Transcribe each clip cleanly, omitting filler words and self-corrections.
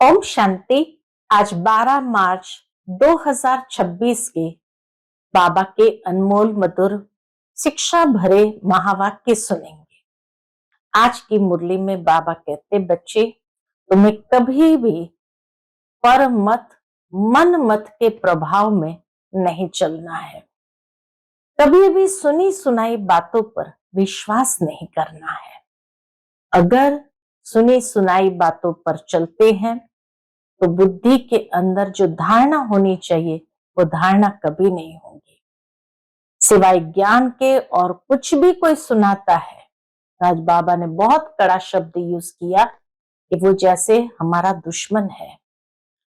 ओम शांति। आज 12 मार्च 2026 के बाबा के अनमोल मधुर शिक्षा भरे महावाक्य सुनेंगे। आज की मुरली में बाबा कहते, बच्चे तुम्हें कभी भी पर मत मन मत के प्रभाव में नहीं चलना है। कभी भी सुनी सुनाई बातों पर विश्वास नहीं करना है। अगर सुनी सुनाई बातों पर चलते हैं तो बुद्धि के अंदर जो धारणा होनी चाहिए वो धारणा कभी नहीं होगी। सिवाय ज्ञान के और कुछ भी कोई सुनाता है, आज बाबा ने बहुत कड़ा शब्द यूज किया कि वो जैसे हमारा दुश्मन है।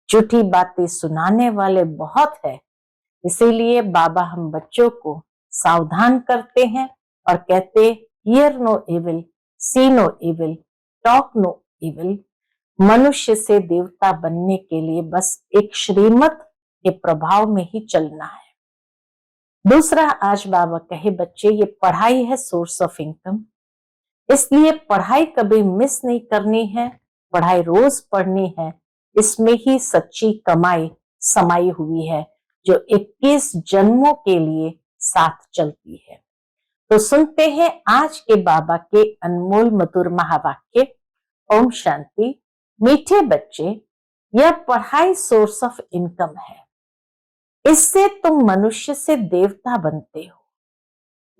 झूठी बातें सुनाने वाले बहुत है। इसीलिए बाबा हम बच्चों को सावधान करते हैं और कहते, hear no evil, see no evil, talk no evil. मनुष्य से देवता बनने के लिए बस एक श्रीमत के प्रभाव में ही चलना है। दूसरा, आज बाबा कहे, बच्चे ये पढ़ाई है सोर्स ऑफ इनकम, इसलिए पढ़ाई कभी मिस नहीं करनी है। पढ़ाई रोज पढ़नी है। इसमें ही सच्ची कमाई समाई हुई है जो 21 जन्मों के लिए साथ चलती है। तो सुनते हैं आज के बाबा के अनमोल मधुर महावाक्य। ओम शांति। मीठे बच्चे, यह पढ़ाई सोर्स ऑफ इनकम है। इससे तुम मनुष्य से देवता बनते हो।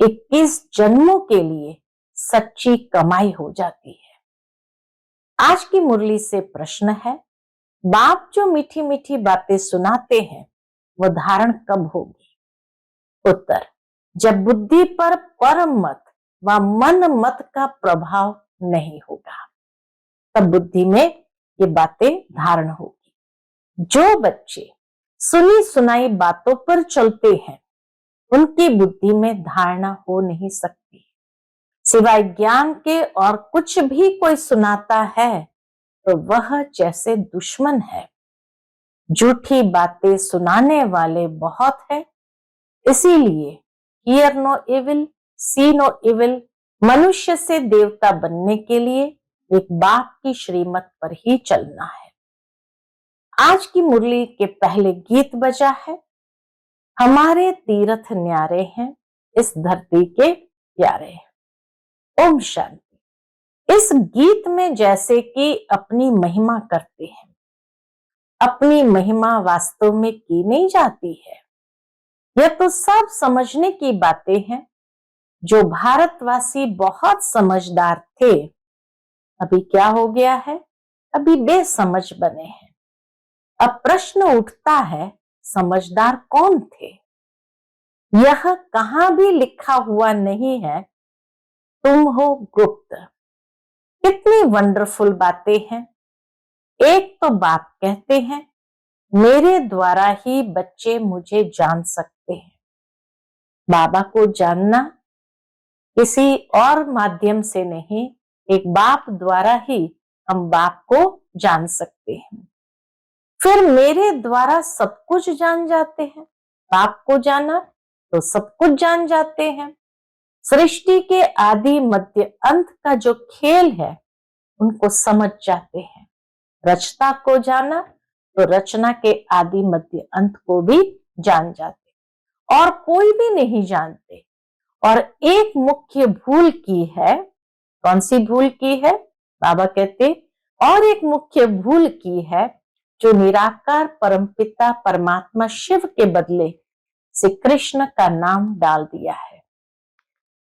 21 जन्मों के लिए सच्ची कमाई हो जाती है। आज की मुरली से प्रश्न है, बाप जो मीठी मीठी बातें सुनाते हैं वो धारण कब होगी? उत्तर, जब बुद्धि पर परम मत व मन मत का प्रभाव नहीं होगा, तब बुद्धि में ये बातें धारण होगी। जो बच्चे सुनी सुनाई बातों पर चलते हैं उनकी बुद्धि में धारणा हो नहीं सकती। सिवाय ज्ञान के और कुछ भी कोई सुनाता है तो वह जैसे दुश्मन है। झूठी बातें सुनाने वाले बहुत है। इसीलिए hear no evil, see no evil. मनुष्य से देवता बनने के लिए एक बाप की श्रीमत पर ही चलना है। आज की मुरली के पहले गीत बजा है, हमारे तीर्थ न्यारे हैं, इस धरती के प्यारे हैं। ओम शांति। इस गीत में जैसे कि अपनी महिमा करते हैं। अपनी महिमा वास्तव में की नहीं जाती है। यह तो सब समझने की बातें हैं। जो भारतवासी बहुत समझदार थे, अभी क्या हो गया है? अभी बेसमझ बने हैं। अब प्रश्न उठता है, समझदार कौन थे? यह कहां भी लिखा हुआ नहीं है, तुम हो गुप्त। कितनी वंडरफुल बातें हैं। एक तो बाप कहते हैं, मेरे द्वारा ही बच्चे मुझे जान सकते हैं। बाबा को जानना किसी और माध्यम से नहीं, एक बाप द्वारा ही हम बाप को जान सकते हैं। फिर मेरे द्वारा सब कुछ जान जाते हैं। बाप को जाना तो सब कुछ जान जाते हैं। सृष्टि के आदि मध्य अंत का जो खेल है उनको समझ जाते हैं। रचना को जाना तो रचना के आदि मध्य अंत को भी जान जाते, और कोई भी नहीं जानते। और एक मुख्य भूल की है। कौन सी भूल की है? बाबा कहते, और एक मुख्य भूल की है जो निराकार परमपिता परमात्मा शिव के बदले श्री कृष्ण का नाम डाल दिया है।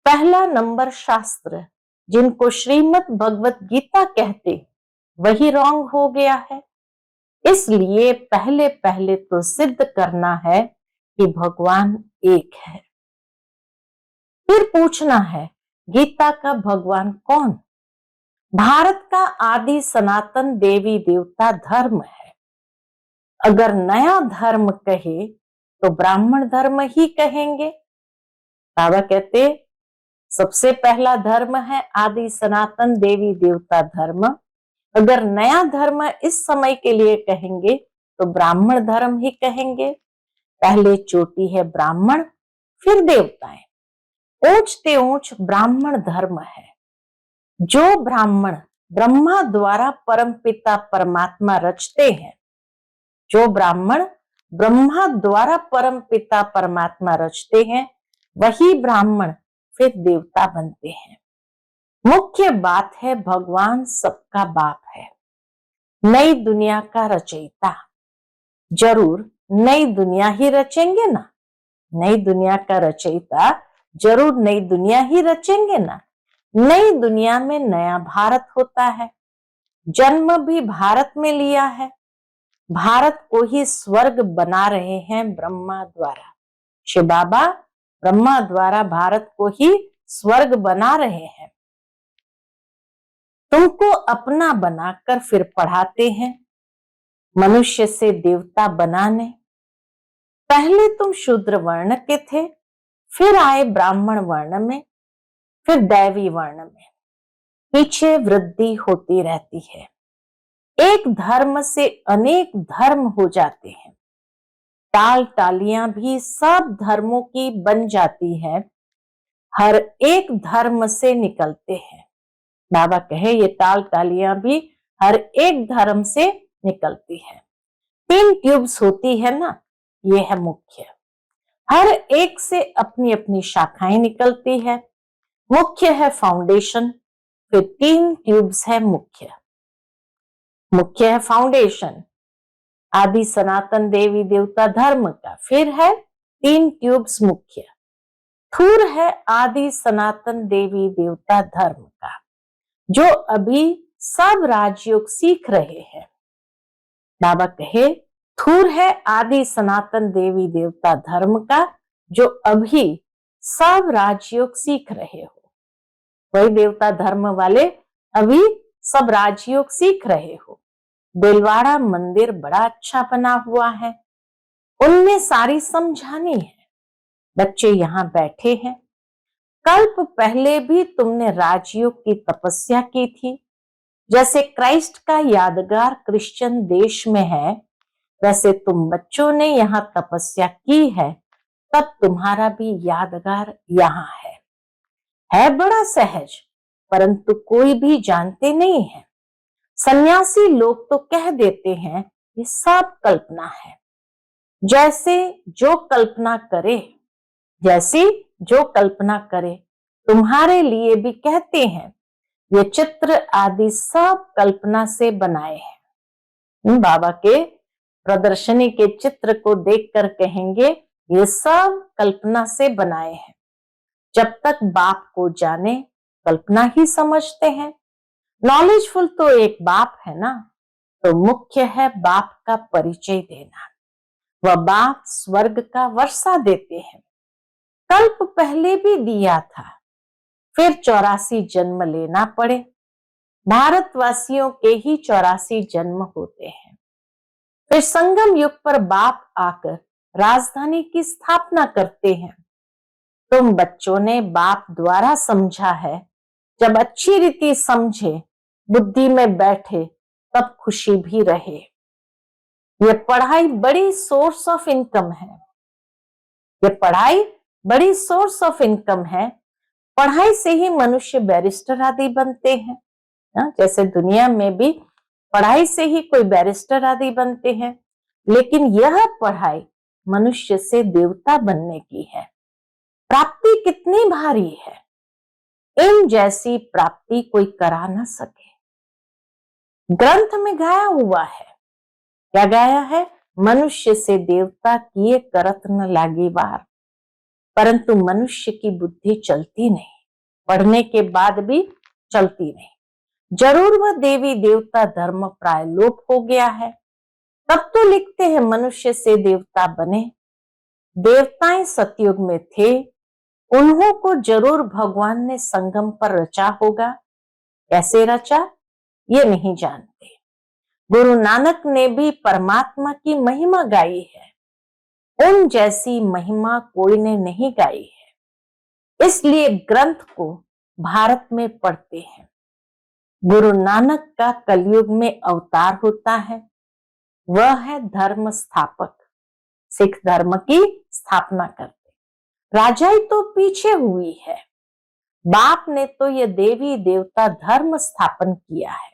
पहला नंबर शास्त्र जिनको श्रीमद् भगवत गीता कहते, वही रॉन्ग हो गया है। इसलिए पहले पहले तो सिद्ध करना है कि भगवान एक है। फिर पूछना है, गीता का भगवान कौन? भारत का आदि सनातन देवी देवता धर्म है। अगर नया धर्म कहे तो ब्राह्मण धर्म ही कहेंगे। बाबा कहते, सबसे पहला धर्म है आदि सनातन देवी देवता धर्म। अगर नया धर्म इस समय के लिए कहेंगे तो ब्राह्मण धर्म ही कहेंगे। पहले चोटी है ब्राह्मण, फिर देवताएं। ऊंचते ऊंच ब्राह्मण धर्म है। जो ब्राह्मण ब्रह्मा द्वारा परमपिता परमात्मा रचते हैं, जो ब्राह्मण ब्रह्मा द्वारा परमपिता परमात्मा रचते हैं, वही ब्राह्मण फिर देवता बनते हैं। मुख्य बात है, भगवान सबका बाप है, नई दुनिया का रचयिता। जरूर नई दुनिया ही रचेंगे ना, नई दुनिया का रचयिता जरूर नई दुनिया ही रचेंगे ना। नई दुनिया में नया भारत होता है, जन्म भी भारत में लिया है, भारत को ही स्वर्ग बना रहे हैं ब्रह्मा द्वारा। शिव बाबा ब्रह्मा द्वारा भारत को ही स्वर्ग बना रहे हैं। तुमको अपना बनाकर फिर पढ़ाते हैं, मनुष्य से देवता बनाने। पहले तुम शूद्र वर्ण के थे, फिर आए ब्राह्मण वर्ण में, फिर दैवी वर्ण में। पीछे वृद्धि होती रहती है, एक धर्म से अनेक धर्म हो जाते हैं। टाल टालियां भी सब धर्मों की बन जाती है, हर एक धर्म से निकलते हैं। बाबा कहे ये टाल टालियां भी हर एक धर्म से निकलती है। 3 ट्यूब्स होती है ना, ये है मुख्य। हर एक से अपनी अपनी शाखाएं निकलती है। मुख्य है फाउंडेशन, फिर 3 ट्यूब्स है मुख्य। मुख्य है फाउंडेशन, आदि सनातन देवी देवता धर्म का, फिर है 3 ट्यूब्स मुख्य। थूर है आदि सनातन देवी देवता धर्म का, जो अभी सब राजयोग सीख रहे हैं। बाबा कहे थूर है आदि सनातन देवी देवता धर्म का, जो अभी सब राजयोग सीख रहे हो। वही देवता धर्म वाले अभी सब राजयोग सीख रहे हो। बेलवाड़ा मंदिर बड़ा अच्छा बना हुआ है, उनमें सारी समझानी है। बच्चे यहाँ बैठे हैं, कल्प पहले भी तुमने राजयोग की तपस्या की थी। जैसे क्राइस्ट का यादगार क्रिश्चियन देश में है, वैसे तुम बच्चों ने यहाँ तपस्या की है, तब तुम्हारा भी यादगार यहाँ है बड़ा सहज, परंतु कोई भी जानते नहीं है। सन्यासी लोग तो कह देते हैं ये सब कल्पना है। जैसे जो कल्पना करे, जैसी जो कल्पना करे, तुम्हारे लिए भी कहते हैं ये चित्र आदि सब कल्पना से बनाए हैं। बाबा के प्रदर्शनी के चित्र को देखकर कहेंगे ये सब कल्पना से बनाए हैं। जब तक बाप को जाने कल्पना ही समझते हैं। नॉलेजफुल तो एक बाप है ना, तो मुख्य है बाप का परिचय देना। वह बाप स्वर्ग का वर्षा देते हैं, कल्प पहले भी दिया था, फिर 84 जन्म लेना पड़े। भारतवासियों के ही 84 जन्म होते हैं। फिर संगम युग पर बाप आकर राजधानी की स्थापना करते हैं। तुम बच्चों ने बाप द्वारा समझा है, जब अच्छी रीति समझे, बुद्धि में बैठे, तब खुशी भी रहे। ये पढ़ाई बड़ी सोर्स ऑफ इनकम है, ये पढ़ाई बड़ी सोर्स ऑफ इनकम है। पढ़ाई से ही मनुष्य बैरिस्टर आदि बनते हैं। जैसे दुनिया में भी पढ़ाई से ही कोई बैरिस्टर आदि बनते हैं, लेकिन यह पढ़ाई मनुष्य से देवता बनने की है। प्राप्ति कितनी भारी है, इन जैसी प्राप्ति कोई करा न सके। ग्रंथ में गाया हुआ है, क्या गाया है? मनुष्य से देवता किए करत न लागी वार। परंतु मनुष्य की बुद्धि चलती नहीं, पढ़ने के बाद भी चलती नहीं। जरूर वह देवी देवता धर्म प्राय लोप हो गया है। तब तो लिखते हैं मनुष्य से देवता बने। देवताएं सतयुग में थे, उन्हों को जरूर भगवान ने संगम पर रचा होगा। कैसे रचा ये नहीं जानते। गुरु नानक ने भी परमात्मा की महिमा गाई है, उन जैसी महिमा कोई ने नहीं गाई है। इसलिए ग्रंथ को भारत में पढ़ते हैं। गुरु नानक का कलयुग में अवतार होता है, वह है धर्म स्थापक, सिख धर्म की स्थापना करते। राजाई तो पीछे हुई है, बाप ने तो ये देवी देवता धर्म स्थापन किया है।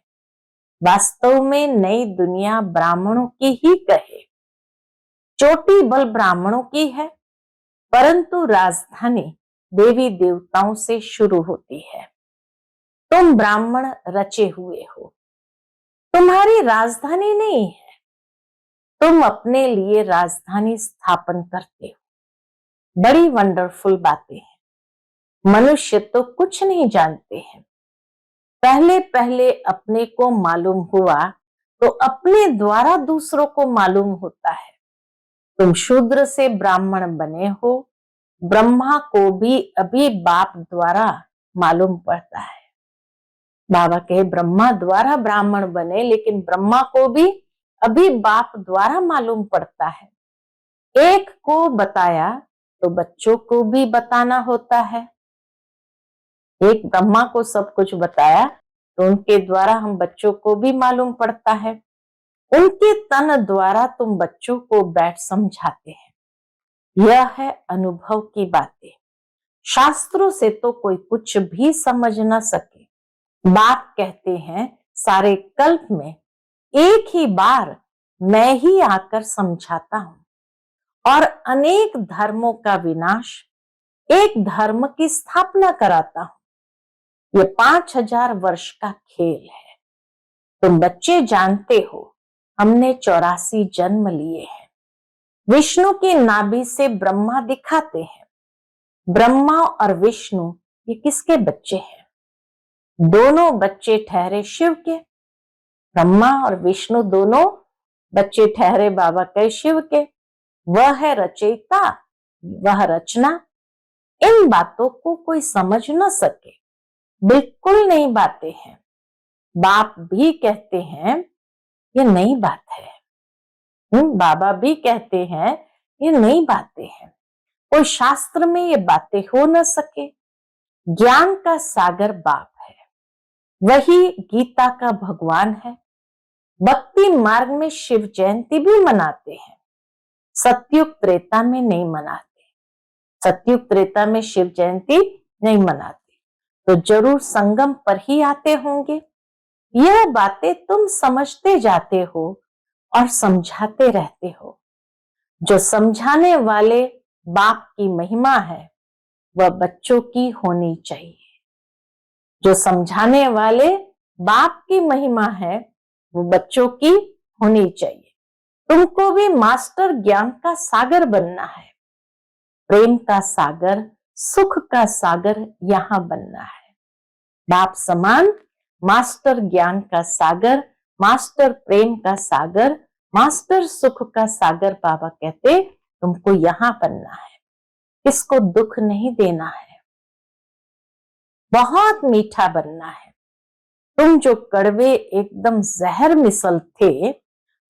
वास्तव में नई दुनिया ब्राह्मणों की ही कहे, चोटी बल ब्राह्मणों की है, परंतु राजधानी देवी देवताओं से शुरू होती है। तुम ब्राह्मण रचे हुए हो, तुम्हारी राजधानी नहीं है, तुम अपने लिए राजधानी स्थापन करते हो। बड़ी वंडरफुल बातें हैं। मनुष्य तो कुछ नहीं जानते हैं। पहले पहले अपने को मालूम हुआ तो अपने द्वारा दूसरों को मालूम होता है। तुम शूद्र से ब्राह्मण बने हो, ब्रह्मा को भी अभी बाप द्वारा मालूम पड़ता है। बाबा कहे ब्रह्मा द्वारा ब्राह्मण बने, लेकिन ब्रह्मा को भी अभी बाप द्वारा मालूम पड़ता है। एक को बताया तो बच्चों को भी बताना होता है। एक ब्रह्मा को सब कुछ बताया तो उनके द्वारा हम बच्चों को भी मालूम पड़ता है। उनके तन द्वारा तुम बच्चों को बैठ समझाते हैं। यह है अनुभव की बातें। शास्त्रों से तो कोई कुछ भी समझ न सके। बाप कहते हैं सारे कल्प में एक ही बार मैं ही आकर समझाता हूं और अनेक धर्मों का विनाश, एक धर्म की स्थापना कराता हूं। ये 5000 वर्ष का खेल है। तुम बच्चे जानते हो हमने 84 जन्म लिए हैं। विष्णु की नाभि से ब्रह्मा दिखाते हैं। ब्रह्मा और विष्णु ये किसके बच्चे हैं? दोनों बच्चे ठहरे शिव के। ब्रह्मा और विष्णु दोनों बच्चे ठहरे बाबा के शिव के। वह है रचयिता, वह रचना। इन बातों को कोई समझ न सके, बिल्कुल नई बातें हैं। बाप भी कहते हैं ये नई बात है। बाबा भी कहते हैं ये नई बातें हैं। कोई शास्त्र में ये बातें हो न सके। ज्ञान का सागर बाप है, वही गीता का भगवान है। भक्ति मार्ग में शिव जयंती भी मनाते हैं। सतयुग त्रेता में नहीं मनाते। सतयुग त्रेता में शिव जयंती नहीं मनाते, तो जरूर संगम पर ही आते होंगे। यह बातें तुम समझते जाते हो और समझाते रहते हो। जो समझाने वाले बाप की महिमा है वह बच्चों की होनी चाहिए। जो समझाने वाले बाप की महिमा है वो बच्चों की होनी चाहिए। तुमको भी मास्टर ज्ञान का सागर बनना है। प्रेम का सागर, सुख का सागर यहाँ बनना है। बाप समान मास्टर ज्ञान का सागर, मास्टर प्रेम का सागर, मास्टर सुख का सागर बाबा कहते तुमको यहाँ बनना है। किसको दुख नहीं देना है, बहुत मीठा बनना है। तुम जो कड़वे एकदम जहर मिसल थे,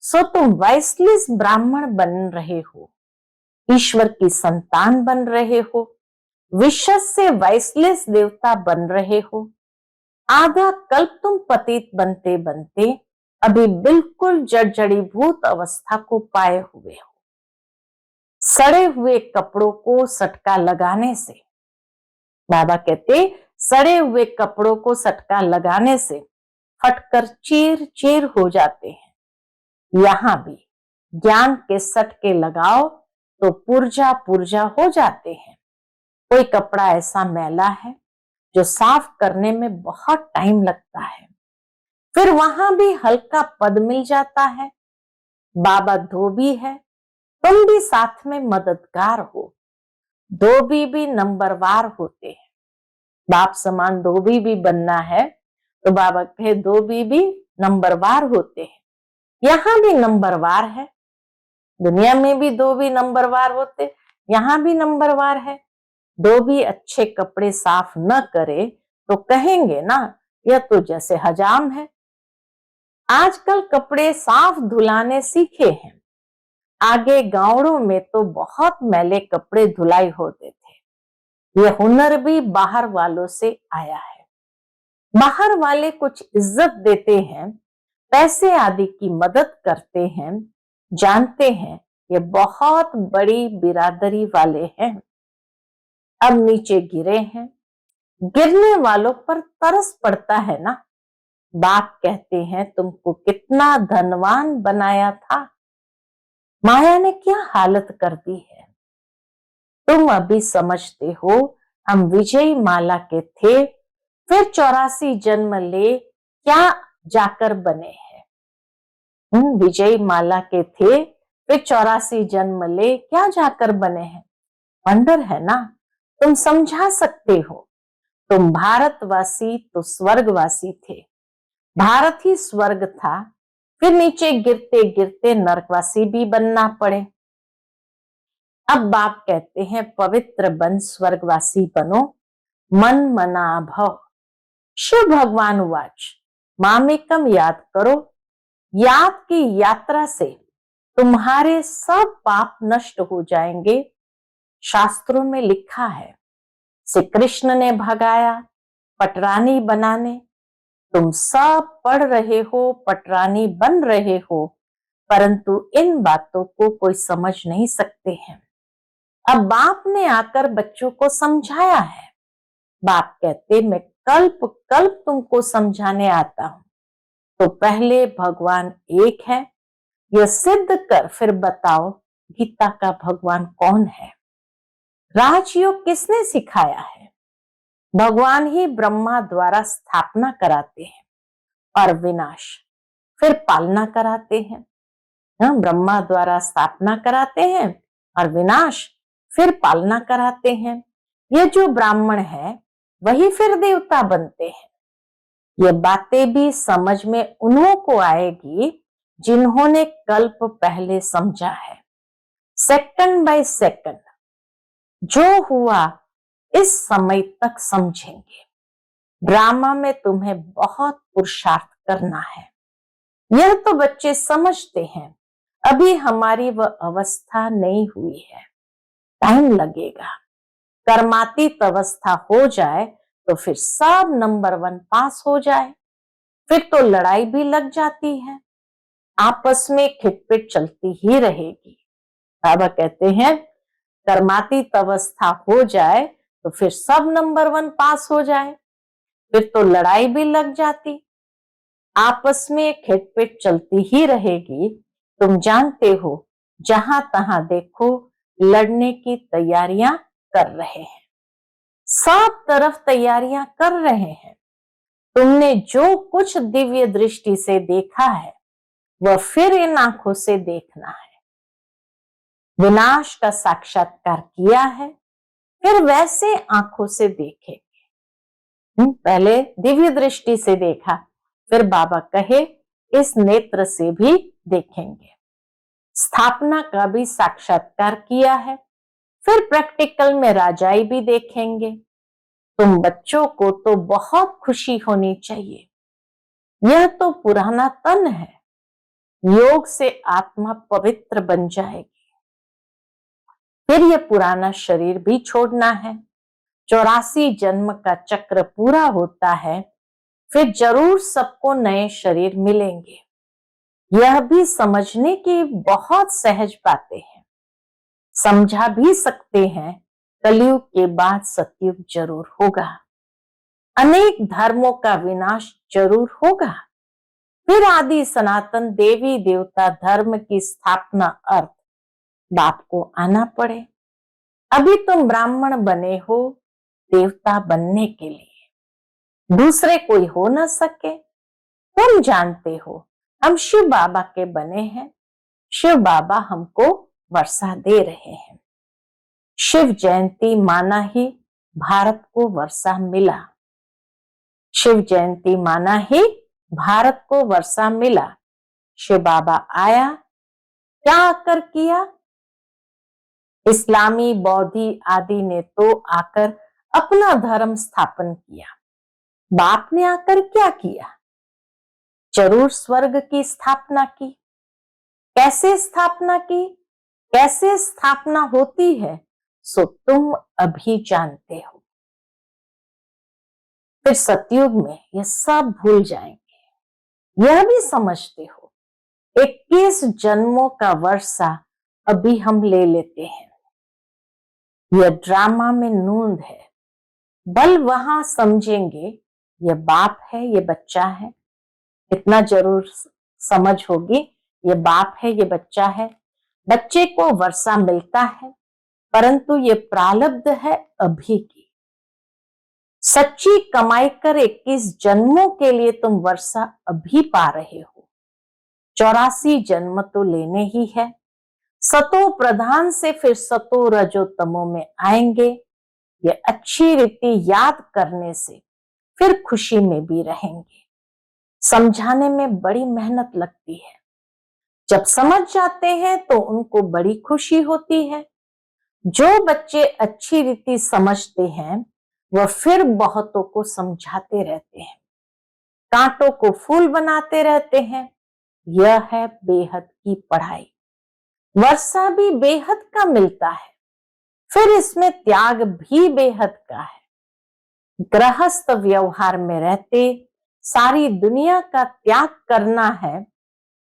सो तुम वाइसलेस ब्राह्मण बन रहे हो, ईश्वर की संतान बन रहे हो, विशस से वाइसलेस देवता बन रहे हो। आधा कल्प तुम पतित बनते बनते अभी बिल्कुल जड़जड़ीभूत अवस्था को पाए हुए हो। सड़े हुए कपड़ों को सटका लगाने से, बाबा कहते सड़े हुए कपड़ों को सटका लगाने से फटकर चीर चीर हो जाते हैं। यहां भी ज्ञान के सटके लगाओ तो पुर्जा पुर्जा हो जाते हैं। कोई कपड़ा ऐसा मैला है जो साफ करने में बहुत टाइम लगता है, फिर वहां भी हल्का पद मिल जाता है। बाबा धोबी है, तुम भी साथ में मददगार हो। धोबी भी नंबरवार होते हैं। बाप समान धोबी भी बनना है तो बाबा कहे धोबी भी नंबरवार होते हैं। यहाँ भी नंबरवार है, दुनिया में भी धोबी नंबरवार होते, यहाँ भी नंबरवार है। धोबी अच्छे कपड़े साफ न करे तो कहेंगे ना यह तो जैसे हजाम है। आजकल कपड़े साफ धुलाने सीखे हैं। आगे गांवों में तो बहुत मैले कपड़े धुलाई होते थे। यह हुनर भी बाहर वालों से आया है। बाहर वाले कुछ इज्जत देते हैं, पैसे आदि की मदद करते हैं, जानते हैं ये बहुत बड़ी बिरादरी वाले हैं। अब नीचे गिरे हैं, गिरने वालों पर तरस पड़ता है ना। बाप कहते हैं तुमको कितना धनवान बनाया था, माया ने क्या हालत कर दी है। तुम अभी समझते हो हम विजयी माला के थे, फिर 84 जन्म ले क्या जाकर बने हैं। विजयी माला के थे, फिर 84 जन्म ले क्या जाकर बने हैं। वंडर है ना। तुम समझा सकते हो, तुम भारतवासी तो स्वर्गवासी थे, भारत ही स्वर्ग था, फिर नीचे गिरते गिरते नरकवासी भी बनना पड़े। अब बाप कहते हैं पवित्र बन स्वर्गवासी बनो, मन मना भव। शिव भगवान वाच मामेकम याद करो, याद की यात्रा से तुम्हारे सब पाप नष्ट हो जाएंगे। शास्त्रों में लिखा है श्री कृष्ण ने भगाया पटरानी बनाने, तुम सब पढ़ रहे हो पटरानी बन रहे हो, परंतु इन बातों को कोई समझ नहीं सकते हैं। अब बाप ने आकर बच्चों को समझाया है। बाप कहते मैं कल्प कल्प तुमको समझाने आता हूं, तो पहले भगवान एक है, यह सिद्ध कर फिर बताओ गीता का भगवान कौन है। राजयोग किसने सिखाया है। भगवान ही ब्रह्मा द्वारा स्थापना कराते हैं और विनाश फिर पालना कराते हैं। ब्रह्मा द्वारा स्थापना कराते हैं और विनाश फिर पालना कराते हैं। ये जो ब्राह्मण है वही फिर देवता बनते हैं। ये बातें भी समझ में उन्हों को आएगी जिन्होंने कल्प पहले समझा है। सेकंड बाय सेकंड जो हुआ इस समय तक समझेंगे। ड्रामा में तुम्हें बहुत पुरुषार्थ करना है, यह तो बच्चे समझते हैं, अभी हमारी वह अवस्था नहीं हुई है, टाइम लगेगा। कर्मातीत अवस्था हो जाए तो फिर सब नंबर 1 पास हो जाए, फिर तो लड़ाई भी लग जाती है, आपस में खिटपिट चलती ही रहेगी। बाबा कहते हैं कर्मातीत अवस्था हो जाए तो फिर सब नंबर 1 पास हो जाए, फिर तो लड़ाई भी लग जाती, आपस में खिटपिट चलती ही रहेगी। तुम जानते हो जहां तहां देखो लड़ने की तैयारियां कर रहे हैं, सब तरफ तैयारियां कर रहे हैं। तुमने जो कुछ दिव्य दृष्टि से देखा है वह फिर इन आंखों से देखना है। विनाश का साक्षात्कार किया है, फिर वैसे आंखों से देखेंगे। पहले दिव्य दृष्टि से देखा, फिर बाबा कहे इस नेत्र से भी देखेंगे। स्थापना का भी साक्षात्कार किया है, फिर प्रैक्टिकल में राजाई भी देखेंगे। तुम बच्चों को तो बहुत खुशी होनी चाहिए, यह तो पुराना तन है, योग से आत्मा पवित्र बन जाएगी, फिर यह पुराना शरीर भी छोड़ना है। 84 जन्म का चक्र पूरा होता है, फिर जरूर सबको नए शरीर मिलेंगे। यह भी समझने की बहुत सहज बातें हैं, समझा भी सकते हैं। कलयुग के बाद सतयुग जरूर होगा, अनेक धर्मों का विनाश जरूर होगा, फिर आदि सनातन देवी देवता धर्म की स्थापना अर्थ बाप को आना पड़े। अभी तुम ब्राह्मण बने हो देवता बनने के लिए, दूसरे कोई हो न सके। तुम जानते हो हम शिव बाबा के बने हैं, शिव बाबा हमको वर्षा दे रहे हैं। शिव जयंती माना ही भारत को वर्षा मिला, शिव जयंती माना ही भारत को वर्षा मिला। शिव बाबा आया, क्या आकर किया। इस्लामी बौद्धि आदि ने तो आकर अपना धर्म स्थापन किया, बाप ने आकर क्या किया। जरूर स्वर्ग की स्थापना की। कैसे स्थापना की, कैसे स्थापना होती है सो तुम अभी जानते हो। फिर सतयुग में यह सब भूल जाएंगे। यह भी समझते हो 21 जन्मों का वर्षा अभी हम ले लेते हैं। यह ड्रामा में नूंद है, बल वहां समझेंगे ये बाप है, ये बच्चा है। इतना जरूर समझ होगी, ये बाप है, ये बच्चा है। बच्चे को वर्षा मिलता है, परंतु ये प्रारब्ध है अभी की। सच्ची कमाई कर 21 जन्मों के लिए तुम वर्षा अभी पा रहे हो। 84 जन्म तो लेने ही है। सतो प्रधान से फिर सतो रजो तमो में आएंगे। ये अच्छी रीति याद करने से फिर खुशी में भी रहेंगे। समझाने में बड़ी मेहनत लगती है। जब समझ जाते हैं तो उनको बड़ी खुशी होती है। जो बच्चे अच्छी रीति समझते हैं वह फिर बहुतों को समझाते रहते हैं, कांटों को फूल बनाते रहते हैं। यह है बेहद की पढ़ाई। वर्षा भी बेहद का मिलता है, फिर इसमें त्याग भी बेहद का है। गृहस्थ व्यवहार में रहते सारी दुनिया का त्याग करना है,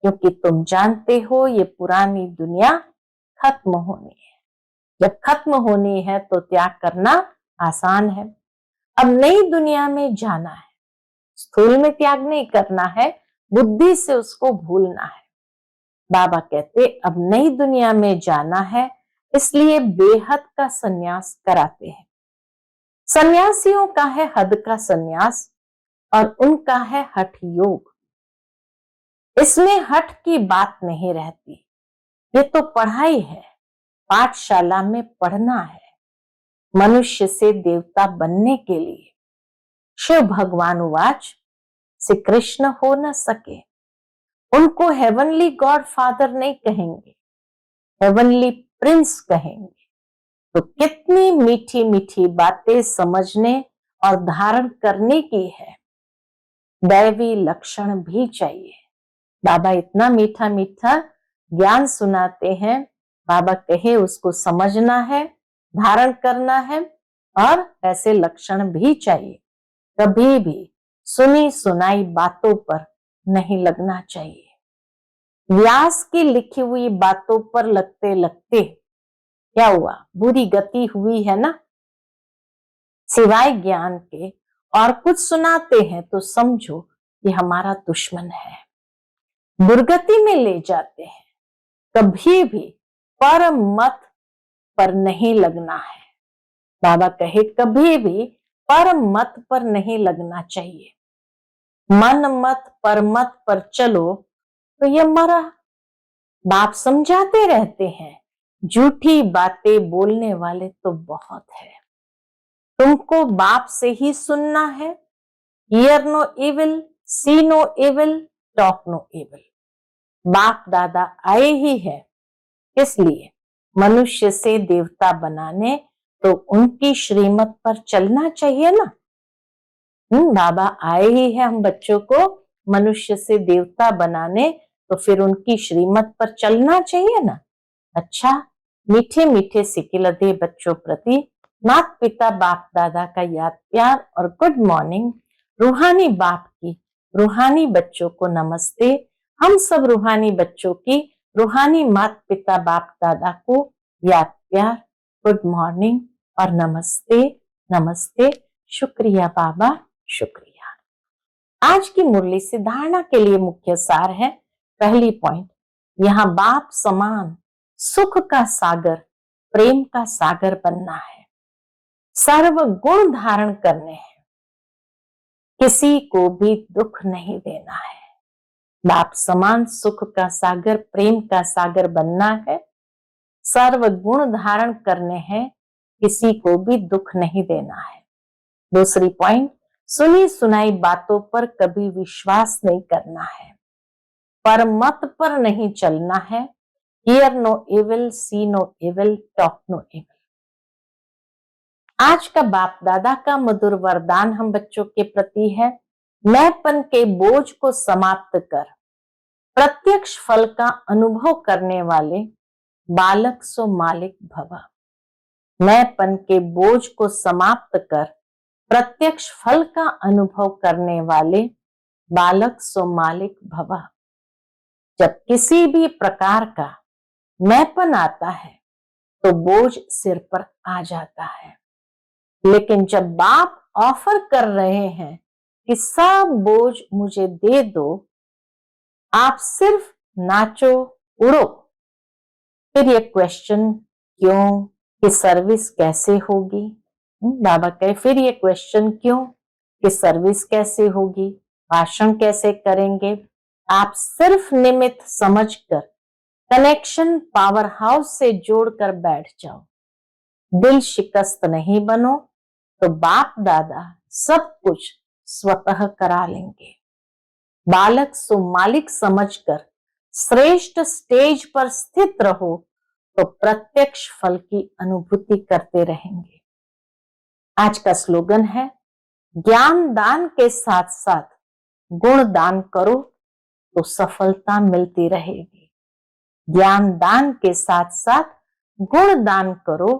क्योंकि तुम जानते हो ये पुरानी दुनिया खत्म होनी है। जब खत्म होनी है तो त्याग करना आसान है। अब नई दुनिया में जाना है, स्थूल में त्याग नहीं करना है, बुद्धि से उसको भूलना है। बाबा कहते अब नई दुनिया में जाना है, इसलिए बेहद का सन्यास कराते हैं। सन्यासियों का है हद का सन्यास और उनका है हठ योग। इसमें हठ की बात नहीं रहती, ये तो पढ़ाई है। पाठशाला में पढ़ना है मनुष्य से देवता बनने के लिए। शिव भगवान उवाच, श्री कृष्ण हो न सके। उनको हेवनली गॉड फादर नहीं कहेंगे, हेवनली प्रिंस कहेंगे। तो कितनी मीठी मीठी बातें समझने और धारण करने की है। दैवी लक्षण भी चाहिए। बाबा इतना मीठा मीठा ज्ञान सुनाते हैं। बाबा कहे उसको समझना है, धारण करना है, और ऐसे लक्षण भी चाहिए। कभी भी सुनी सुनाई बातों पर नहीं लगना चाहिए। व्यास की लिखी हुई बातों पर लगते लगते क्या हुआ, बुरी गति हुई है ना। सिवाय ज्ञान के और कुछ सुनाते हैं तो समझो ये हमारा दुश्मन है, दुर्गति में ले जाते हैं। कभी भी परम मत पर नहीं लगना है। बाबा कहे कभी भी परम मत पर नहीं लगना चाहिए। मन मत पर मत पर चलो तो ये मरा। बाप समझाते रहते हैं, झूठी बातें बोलने वाले तो बहुत है। तुमको बाप से ही सुनना है। Hear no evil, see no evil, talk no evil. बाप दादा आए ही है, इसलिए मनुष्य से देवता बनाने, तो उनकी श्रीमत पर चलना चाहिए ना। बाबा आए ही है हम बच्चों को मनुष्य से देवता बनाने, तो फिर उनकी श्रीमत पर चलना चाहिए ना। अच्छा, मीठे मीठे सिकिलते बच्चों प्रति माता पिता बाप दादा का याद प्यार और गुड मॉर्निंग। रूहानी बाप की रूहानी बच्चों को नमस्ते। हम सब रूहानी बच्चों की रूहानी माता पिता बाप दादा को याद प्यार, गुड मॉर्निंग और नमस्ते नमस्ते। शुक्रिया बाबा, शुक्रिया। आज की मुरली से धारणा के लिए मुख्य सार है। पहली पॉइंट, यहाँ बाप समान सुख का सागर, प्रेम का सागर बनना है। सर्व गुण धारण करने हैं, किसी को भी दुख नहीं देना है। बाप समान सुख का सागर, प्रेम का सागर बनना है। सर्व गुण धारण करने हैं, किसी को भी दुख नहीं देना है। दूसरी पॉइंट, सुनी सुनाई बातों पर कभी विश्वास नहीं करना है। पर मत पर नहीं चलना है। Hear no evil, see no evil, talk no evil. आज का बाप दादा का मधुर वरदान हम बच्चों के प्रति है, मैंपन के बोझ को समाप्त कर प्रत्यक्ष फल का अनुभव करने वाले बालक सो मालिक भव। मैंपन के बोझ को समाप्त कर प्रत्यक्ष फल का अनुभव करने वाले बालक सो मालिक भव। जब किसी भी प्रकार का मैंपन आता है तो बोझ सिर पर आ जाता है। लेकिन जब बाप ऑफर कर रहे हैं कि सब बोझ मुझे दे दो, आप सिर्फ नाचो, उड़ो, फिर ये क्वेश्चन क्यों कि सर्विस कैसे होगी। बाबा कहे फिर ये क्वेश्चन क्यों कि सर्विस कैसे होगी, भाषण कैसे करेंगे। आप सिर्फ निमित्त समझकर कनेक्शन पावर हाउस से जोड़कर बैठ जाओ। दिल शिकस्त नहीं बनो तो बाप दादा सब कुछ स्वतः करा लेंगे। बालक सो मालिक समझकर श्रेष्ठ स्टेज पर स्थित रहो तो प्रत्यक्ष फल की अनुभूति करते रहेंगे। आज का स्लोगन है, ज्ञान दान के साथ साथ गुण दान करो तो सफलता मिलती रहेगी। ज्ञान दान के साथ साथ गुण दान करो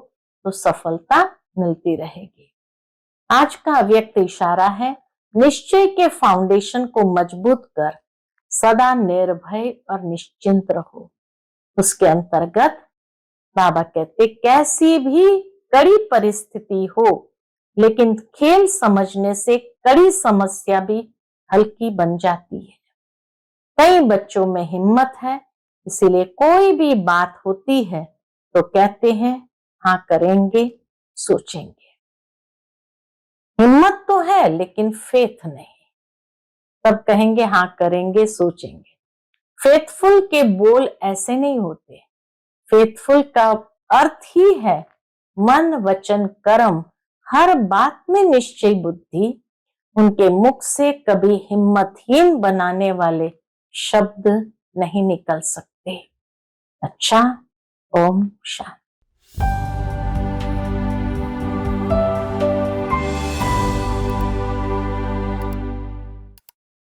तो सफलता मिलती रहेगी। आज का अव्यक्त इशारा है, निश्चय के फाउंडेशन को मजबूत कर सदा निर्भय और निश्चिंत रहो। उसके अंतर्गत बाबा कहते, कैसी भी कड़ी परिस्थिति हो, लेकिन खेल समझने से कड़ी समस्या भी हल्की बन जाती है। कई बच्चों में हिम्मत है, इसीलिए कोई भी बात होती है तो कहते हैं हाँ करेंगे, सोचेंगे। हिम्मत तो है लेकिन फेथ नहीं, तब कहेंगे हाँ करेंगे, सोचेंगे। फेथफुल के बोल ऐसे नहीं होते। फेथफुल का अर्थ ही है मन वचन कर्म हर बात में निश्चय बुद्धि। उनके मुख से कभी हिम्मतहीन बनाने वाले शब्द नहीं निकल सकते। अच्छा, ओम शांति।